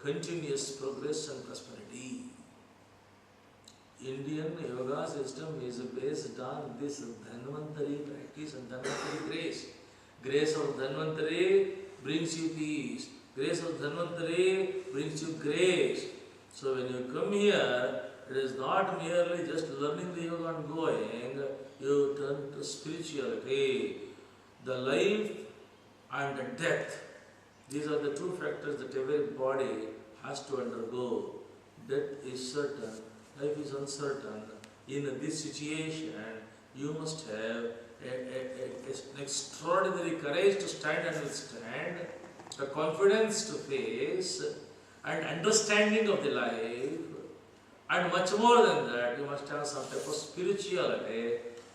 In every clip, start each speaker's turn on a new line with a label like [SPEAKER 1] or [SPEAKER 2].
[SPEAKER 1] continuous progress and prosperity. Indian yoga system is based on this Dhanvantari practice and Dhanvantari grace. Grace of Dhanvantari brings you peace. Grace of Dhanvantari brings you grace. So when you come here, it is not merely just learning the yoga and going, you turn to spirituality. The life and the death, these are the two factors that every body has to undergo. Death is certain, life is uncertain. In this situation, you must have an extraordinary courage to stand and withstand, the confidence to face, and understanding of the life, and much more than that, you must have some type of spirituality.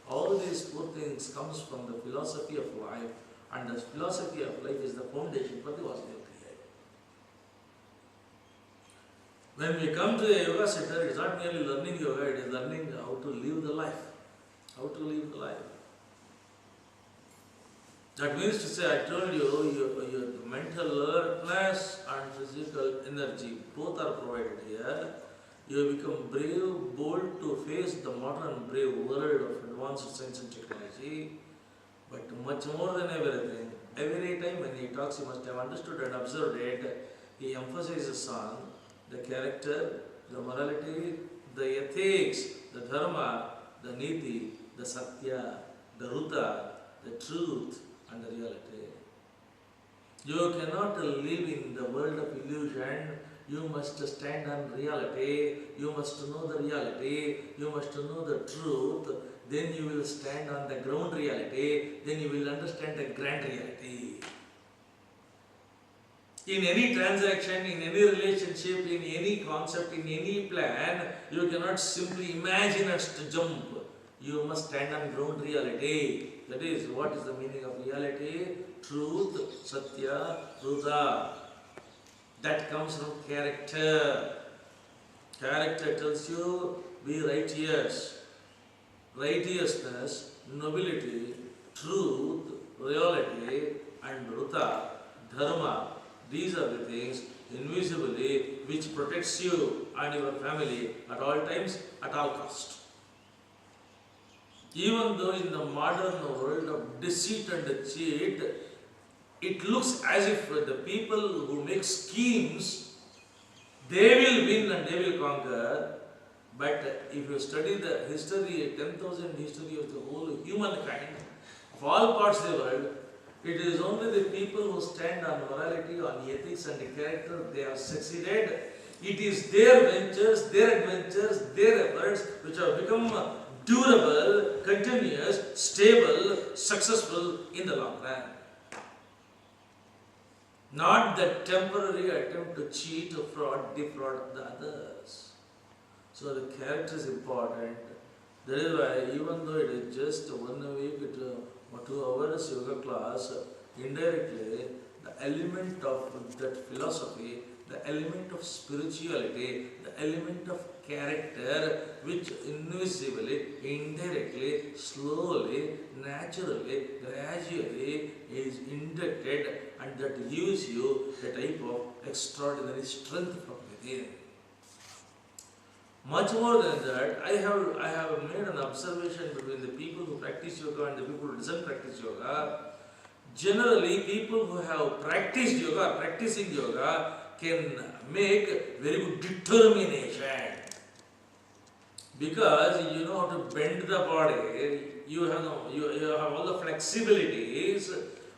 [SPEAKER 1] All these four things comes from the philosophy of life, and the philosophy of life is the foundation for the Vasudeva Kriya. When we come to a yoga center, it is not merely learning yoga, it is learning how to live the life. How to live the life. That means to say, I told you, your mental alertness and physical energy, both are provided here. You become brave, bold to face the modern brave world of advanced science and technology. But much more than everything, every time when he talks, you must have understood and observed it. He emphasizes on the character, the morality, the ethics, the dharma, the niti, the satya, the ruta, the truth, and the reality. You cannot live in the world of illusion. You must stand on reality. You must know the reality. You must know the truth. Then you will stand on the ground reality. Then you will understand the grand reality. In any transaction, in any relationship, in any concept, in any plan, you cannot simply imagine us to jump. You must stand on ground reality. That is, what is the meaning of reality? Truth, satya, ruta. That comes from character. Character tells you, be righteous. Righteousness, nobility, truth, reality, and ruta, dharma. These are the things invisibly which protects you and your family at all times, at all cost. Even though in the modern world of deceit and cheat, it looks as if the people who make schemes, they will win and they will conquer. But if you study the history, 10,000 history of the whole humankind, of all parts of the world, it is only the people who stand on morality, on ethics and character, they have succeeded. It is their ventures, their adventures, their efforts which have become durable, continuous, stable, successful in the long run. Not the temporary attempt to cheat or fraud, defraud the others. So the character is important. That is why, even though it is just 1 week, 2 hours yoga class, indirectly the element of that philosophy, the element of spirituality, the element of character, which invisibly, indirectly, slowly, naturally, gradually is inducted, and that gives you a type of extraordinary strength from within. Much more than that, I have made an observation between the people who practice yoga and the people who doesn't practice yoga. Generally, people who have practiced yoga, practicing yoga, can make very good determination. Because you know how to bend the body, you have all the flexibilities,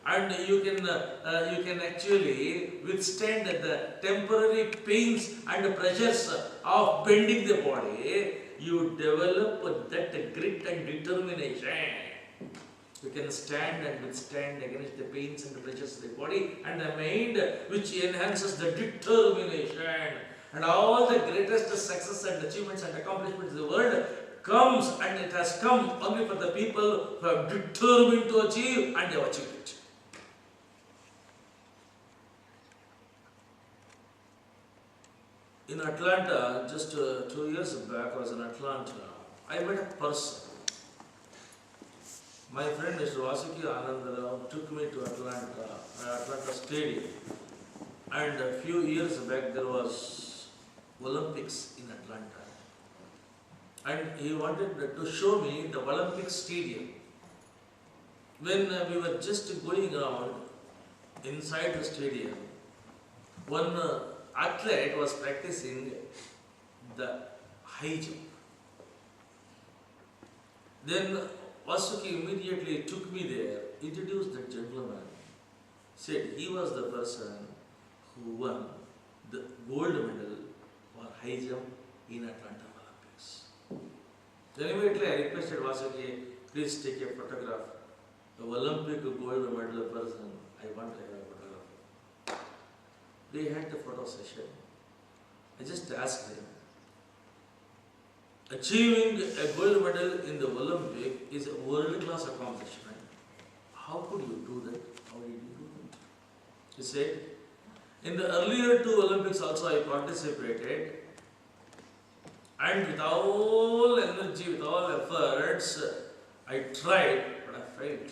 [SPEAKER 1] and you can actually withstand the temporary pains and pressures of bending the body. You develop that grit and determination. You can stand and withstand against the pains and the pressures of the body and the mind, which enhances the determination. And all the greatest success and achievements and accomplishments in the world comes, and it has come only for the people who have determined to achieve, and they have achieved it. In Atlanta, just 2 years back, I was in Atlanta. I met a person. My friend Mr. Vasuki Anandarao took me to Atlanta Stadium. And a few years back there was Olympics in Atlanta. And he wanted to show me the Olympic stadium. When we were just going around inside the stadium, one athlete was practicing the high jump. Then Vasuki immediately took me there, introduced the gentleman, said he was the person who won the gold medal for high jump in Atlanta Olympics. Then immediately I requested Vasuki, please take a photograph. The Olympic gold medal person, I want to have a photograph. We had the photo session. I just asked him, achieving a gold medal in the Olympic is a world-class accomplishment. How could you do that? How did you do that? He said, in the earlier two Olympics also I participated, and with all energy, with all efforts, I tried, but I failed.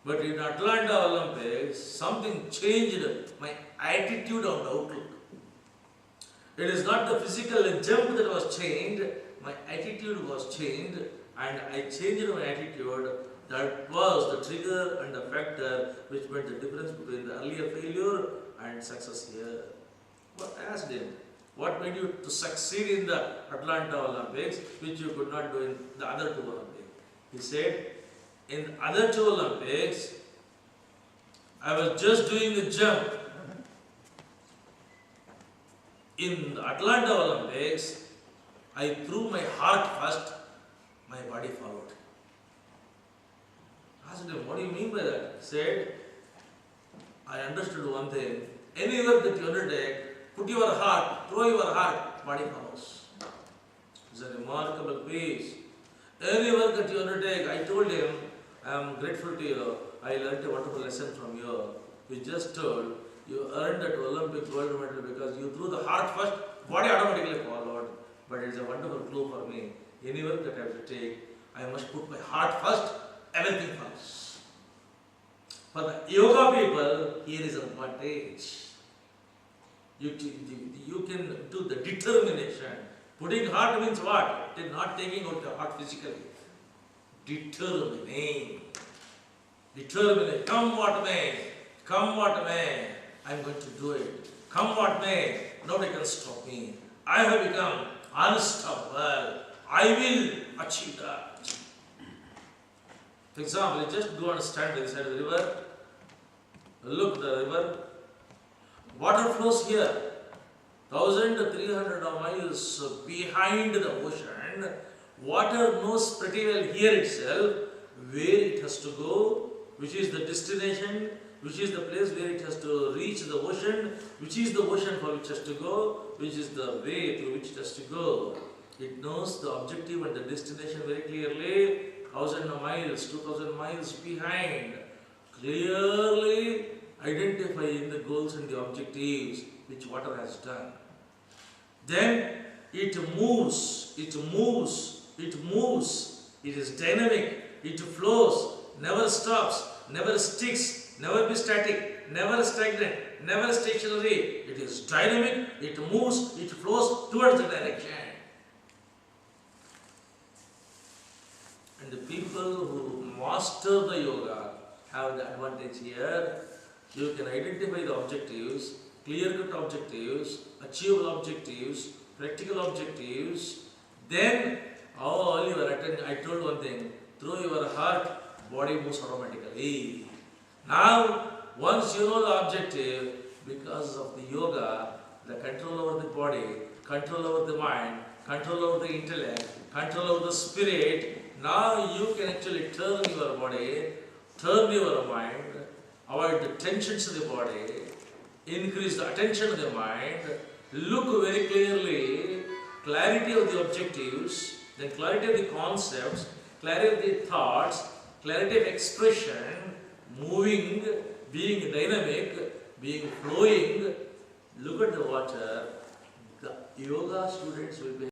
[SPEAKER 1] But in Atlanta Olympics, something changed my attitude and outlook. It is not the physical jump that was changed, my attitude was changed, and I changed my attitude. That was the trigger and the factor which made the difference between the earlier failure and success here. But I asked him, what made you to succeed in the Atlanta Olympics, which you could not do in the other two Olympics? He said, in the other two Olympics, I was just doing the jump. In the Atlanta Olympics, I threw my heart first, my body followed. I asked him, what do you mean by that? He said, I understood one thing. Any work that you undertake, put your heart, throw your heart, body follows. It's a remarkable piece. Any work that you undertake, I told him, I am grateful to you. I learned a wonderful lesson from you. You just told, you earned that Olympic gold medal because you threw the heart first, body automatically followed. But it is a wonderful clue for me. Any work that I have to take, I must put my heart first, everything follows. For the yoga people, here is an advantage. You can do the determination. Putting heart means what? It is not taking out the heart physically. Determining. Determining. Come what may. Come what may. I am going to do it. Come what may. Nobody can stop me. I have become unstoppable. I will achieve that. For example, you just go and stand by the side of the river. Look at the river. Water flows here. 1,300 miles behind the ocean. Water knows pretty well here itself where it has to go, which is the destination, which is the place where it has to reach the ocean, which is the ocean for which it has to go, which is the way through which it has to go. It knows the objective and the destination very clearly, 1,000 miles, 2,000 miles behind. Clearly identifying the goals and the objectives which water has done. Then it moves, it is dynamic, it flows, never stops, never sticks, never be static, never stagnant, never stationary. It is dynamic, it moves, it flows towards the direction. And the people who master the yoga have the advantage here. You can identify the objectives, clear-cut objectives, achievable objectives, practical objectives. Then all your attention, I told one thing, through your heart, body moves automatically. Now, once you know the objective, because of the yoga, the control over the body, control over the mind, control over the intellect, control over the spirit, now you can actually turn your body, turn your mind, avoid the tensions of the body, increase the attention of the mind, look very clearly, clarity of the objectives, then clarity of the concepts, clarity of the thoughts, clarity of expression, moving, being dynamic, being flowing. Look at the water. The yoga students will be